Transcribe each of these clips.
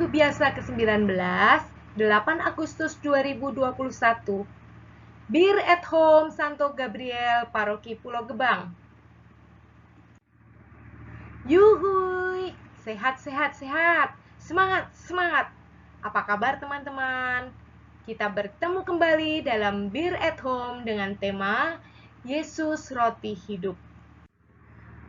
Minggu Biasa ke-19, 8 Agustus 2021. Bir at Home Santo Gabriel, Paroki Pulau Gebang. Yuhuy, sehat. Semangat. Apa kabar teman-teman? Kita bertemu kembali dalam Bir at Home dengan tema Yesus Roti Hidup.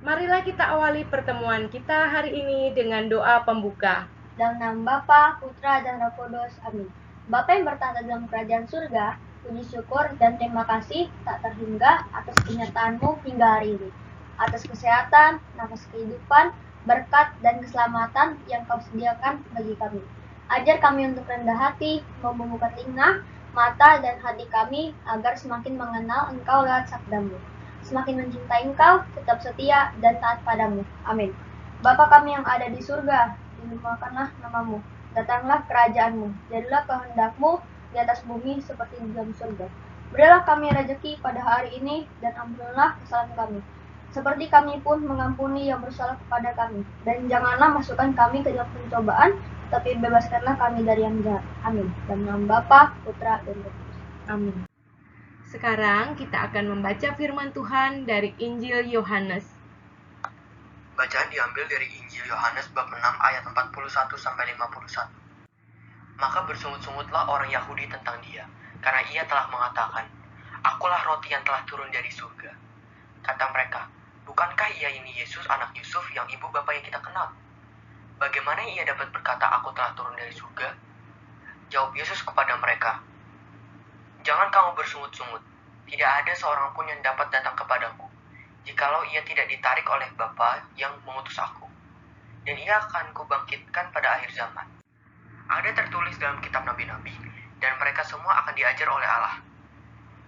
Marilah kita awali pertemuan kita hari ini dengan doa pembuka. Dalam nama Bapa, Putra, dan Roh Kudus. Amin. Bapa yang bertahta dalam kerajaan surga, puji syukur dan terima kasih tak terhingga atas kenyataanmu hingga hari ini. Atas kesehatan, nafas kehidupan, berkat, dan keselamatan yang kau sediakan bagi kami. Ajar kami untuk rendah hati, membuka telinga, mata, dan hati kami agar semakin mengenal Engkau lewat sabdamu. Semakin mencintai Engkau, tetap setia, dan taat padamu. Amin. Bapa kami yang ada di surga, dimuliakanlah namamu, datanglah kerajaanmu, jadilah kehendakmu di atas bumi seperti di dalam surga. Berilah kami rezeki pada hari ini, dan ampunilah kesalahan kami, seperti kami pun mengampuni yang bersalah kepada kami. Dan janganlah masukkan kami ke dalam pencobaan, tapi bebaskanlah kami dari yang jahat. Amin. Dalam nama Bapa, Putra, dan Roh Kudus. Amin. Sekarang kita akan membaca firman Tuhan dari Injil Yohanes. Bacaan diambil dari Injil Yohanes bab 6 ayat 41-51. Maka bersungut-sungutlah orang Yahudi tentang dia, karena ia telah mengatakan, "Akulah roti yang telah turun dari surga." Kata mereka, "Bukankah ia ini Yesus anak Yusuf yang ibu bapa yang kita kenal? Bagaimana ia dapat berkata, 'Aku telah turun dari surga'?" Jawab Yesus kepada mereka, "Jangan kamu bersungut-sungut. Tidak ada seorang pun yang dapat datang kepadaku, jikalau ia tidak ditarik oleh Bapa yang mengutus aku. Dan ia akan kubangkitkan pada akhir zaman. Ada tertulis dalam kitab nabi-nabi, dan mereka semua akan diajar oleh Allah.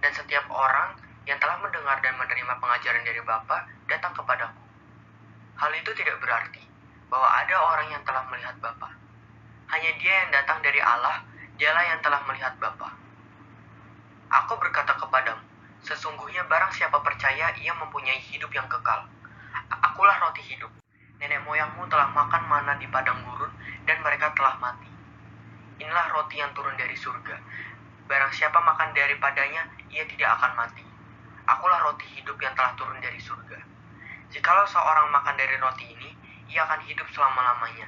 Dan setiap orang yang telah mendengar dan menerima pengajaran dari Bapa datang kepadaku. Hal itu tidak berarti bahwa ada orang yang telah melihat Bapa. Hanya dia yang datang dari Allah, dialah yang telah melihat Bapa. Aku berkata kepadamu, sesungguhnya barang siapa percaya ia mempunyai hidup yang kekal. Akulah roti hidup. Nenek moyangmu telah makan mana di padang gurun, dan mereka telah mati. Inilah roti yang turun dari surga. Barang siapa makan daripadanya, ia tidak akan mati. Akulah roti hidup yang telah turun dari surga. Jikalau seorang makan dari roti ini, ia akan hidup selama-lamanya.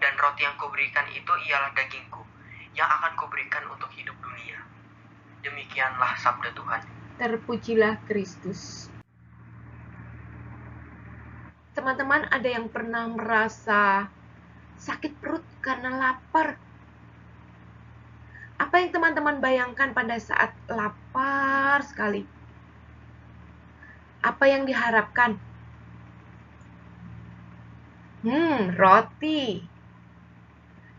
Dan roti yang kuberikan itu ialah dagingku, yang akan kuberikan untuk hidup dunia." Demikianlah sabda Tuhan. Terpujilah Kristus. Teman-teman, ada yang pernah merasa sakit perut karena lapar? Apa yang teman-teman bayangkan pada saat lapar sekali? Apa yang diharapkan? Roti.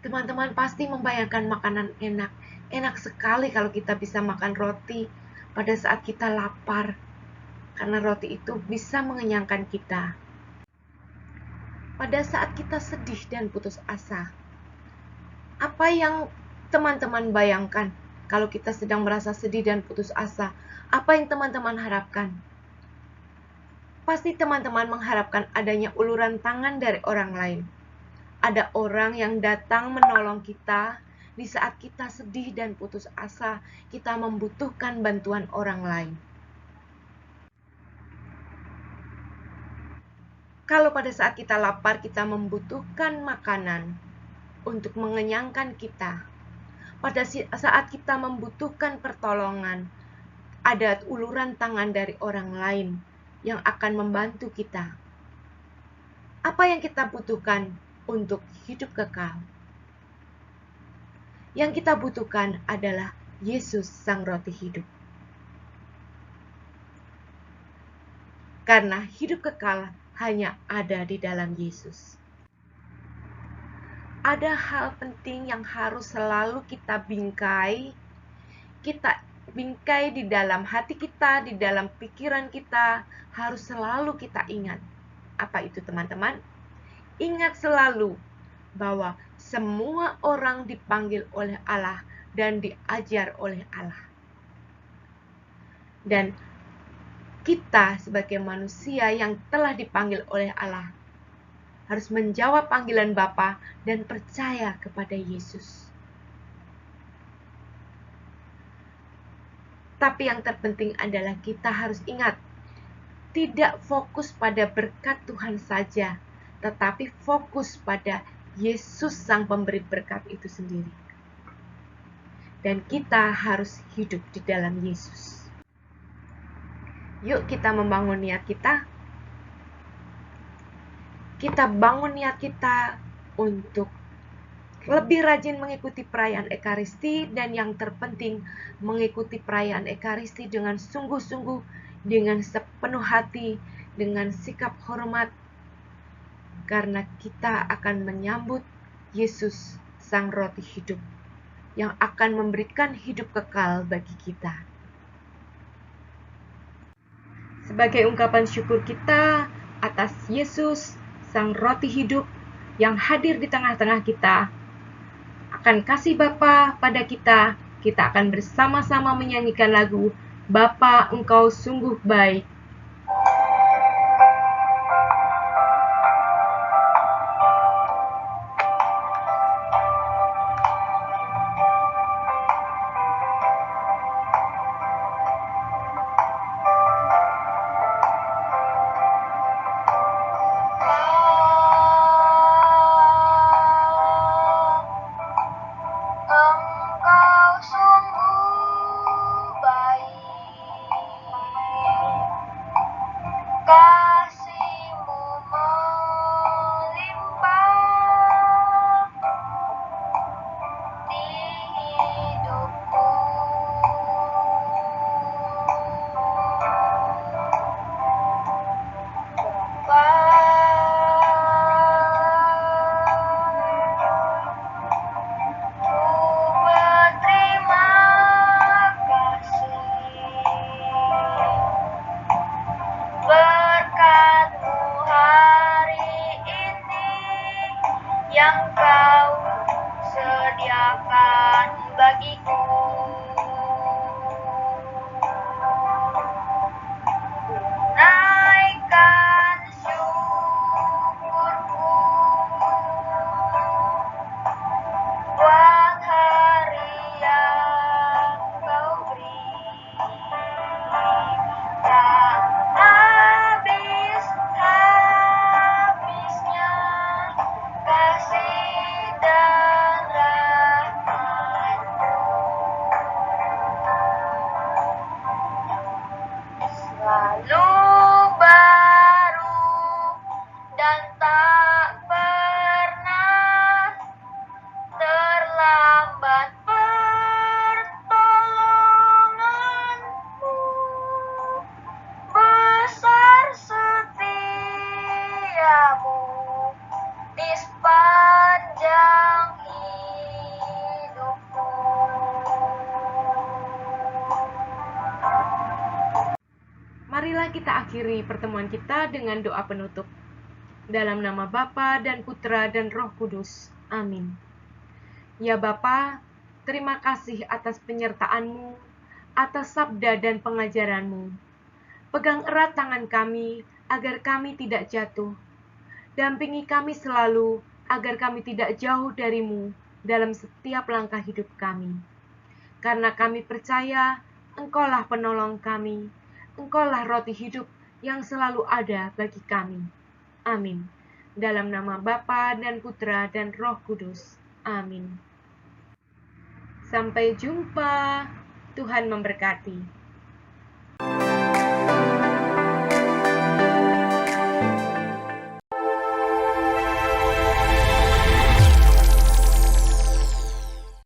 Teman-teman pasti membayangkan makanan enak. Enak sekali kalau kita bisa makan roti pada saat kita lapar. Karena roti itu bisa mengenyangkan kita. Pada saat kita sedih dan putus asa, apa yang teman-teman bayangkan kalau kita sedang merasa sedih dan putus asa? Apa yang teman-teman harapkan? Pasti teman-teman mengharapkan adanya uluran tangan dari orang lain. Ada orang yang datang menolong kita di saat kita sedih dan putus asa, kita membutuhkan bantuan orang lain. Kalau pada saat kita lapar, kita membutuhkan makanan untuk mengenyangkan kita. Pada saat kita membutuhkan pertolongan, ada uluran tangan dari orang lain yang akan membantu kita. Apa yang kita butuhkan untuk hidup kekal? Yang kita butuhkan adalah Yesus Sang Roti Hidup. Karena hidup kekal hanya ada di dalam Yesus. Ada hal penting yang harus selalu kita bingkai. Kita bingkai di dalam hati kita, di dalam pikiran kita, harus selalu kita ingat. Apa itu teman-teman? Ingat selalu bahwa semua orang dipanggil oleh Allah dan diajar oleh Allah. Dan kita sebagai manusia yang telah dipanggil oleh Allah, harus menjawab panggilan Bapa dan percaya kepada Yesus. Tapi yang terpenting adalah kita harus ingat, tidak fokus pada berkat Tuhan saja, tetapi fokus pada Yesus Sang Pemberi berkat itu sendiri. Dan kita harus hidup di dalam Yesus. Yuk kita membangun niat kita. Kita bangun niat kita untuk lebih rajin mengikuti perayaan Ekaristi, dan yang terpenting mengikuti perayaan Ekaristi dengan sungguh-sungguh, dengan sepenuh hati, dengan sikap hormat, karena kita akan menyambut Yesus Sang Roti Hidup yang akan memberikan hidup kekal bagi kita. Sebagai ungkapan syukur kita atas Yesus Sang Roti Hidup yang hadir di tengah-tengah kita, akan kasih Bapa pada kita akan bersama-sama menyanyikan lagu Bapa Engkau Sungguh Baik. Yang kau sediakan bagiku, naikkan syukurku buat hari yang kau beri. Tak habis-habisnya kasih dan rahmat-Mu, selalu baru dan tak pernah terlambat pertolongan-Mu, besar setiamu di sepanjang hidupku. Marilah kita akhiri pertemuan kita dengan doa penutup. Dalam nama Bapa dan Putra dan Roh Kudus. Amin. Ya Bapa, terima kasih atas penyertaan-Mu, atas sabda dan pengajaran-Mu. Pegang erat tangan kami agar kami tidak jatuh. Dampingi kami selalu agar kami tidak jauh dari-Mu dalam setiap langkah hidup kami. Karena kami percaya Engkaulah penolong kami, Engkaulah roti hidup yang selalu ada bagi kami. Amin. Dalam nama Bapa dan Putra dan Roh Kudus. Amin. Sampai jumpa. Tuhan memberkati.